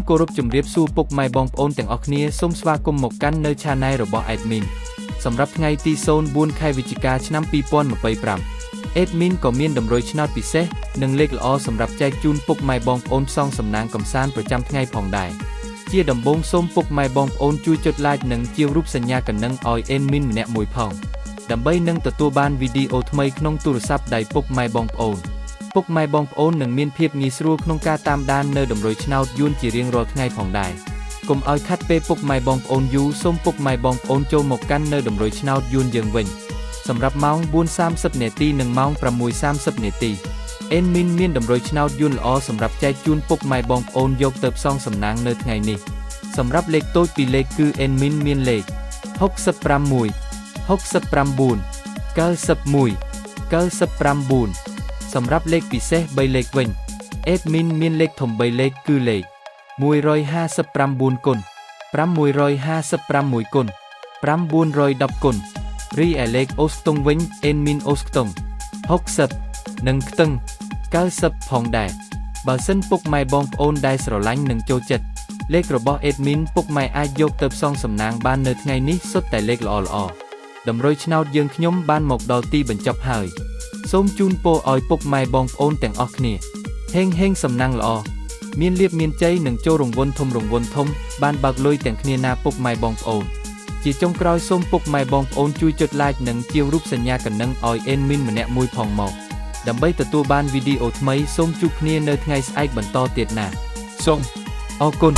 គោរពជំរាបសួរពុកម៉ែបងប្អូនទាំងអស់គ្នាសូមស្វាគមន៍មកកាន់នៅ Channel របស់ Admin សម្រាប់ថ្ងៃទី04ខែវិច្ឆិកាឆ្នាំ2025 Admin ក៏មានតម្រុយឆ្នោតពិសេសនិងលេខល្អសម្រាប់ចែកជូនពុកម៉ែបងប្អូនផ្សងសំណាងកម្សាន្តប្រចាំថ្ងៃផងដែរជាដំបូងសូមពុកម៉ែបងប្អូនជួយចុច Like និងជាវរូបសញ្ញាកណ្ដឹងឲ្យ Admin ម្នាក់មួយផងដើម្បីនឹងទទួលបានវីដេអូថ្មីក្នុងទូរស័ព្ទដៃពុកម៉ែបងប្អូនពុកម៉ែបងប្អូននឹងមានភាពងាយស្រួលក្នុងការតាមដាននៅតម្រុយឆ្នោតយួនជារៀងរាល់ថ្ងៃផងដែរកុំឲ្យខាត់ពេលពុកម៉ែបងប្អូនយូរសូមពុកម៉ែបងប្អូនចូលមកកាន់នៅតម្រុយឆ្នោតយួនយើងវិញសម្រាប់ម៉ោង 4:30 នាទីនិងម៉ោង 6:30 នាទី Admin មានតម្រុយឆ្នោតយួនល្អសម្រាប់ចែកជូនពុកម៉ែបងប្អូនយកទៅផ្សងសំណាងនៅថ្ងៃនេះសម្រាប់លេខតូចពីរលេខគឺ Admin មានលេខ65 69 91 99សម្រាប់លេខពិសេស3លេខវិញ Admin មានលេខធំ3លេខគឺលេខ159គុណ656គុណ910គុណរីឯលេខអូសខ្ទង់វិញ Admin អូសខ្ទង់60និងខ្ទឹង90ផងដែរបើសិនពុកម៉ែបងប្អូនដែលស្រឡាញ់និងចូលចិត្តលេខរបស់ Admin ពុកម៉ែអាចយកទៅផ្សងសំណាងបាននៅថ្ងៃនេះសុទ្ធតែលេខល្អៗតម្រុយឆ្នោតយើងខ្ញុំបានមកដល់ទីបញ្ចប់ហើយសូមជូនពរឲ្យពុកម៉ែបងប្អូនទាំងអស់គ្នាហេងហេងសំណាងល្អមានលៀបមានជ័យនិងចូលរង្វាន់ធំបានបើកលុយទាំងគ្នាណាពុកម៉ែបងប្អូនជាចុងក្រោយសូមពុកម៉ែបងប្អូនជួយចុច Like និងជាវរូបសញ្ញាកណ្ដឹងឲ្យ Admin ម្នាក់មួយផងមកដើម្បីទទួលបានវីដេអូថ្មីសូមជួបគ្នានៅថ្ងៃស្អែកបន្តទៀតណាសូមអរគុណ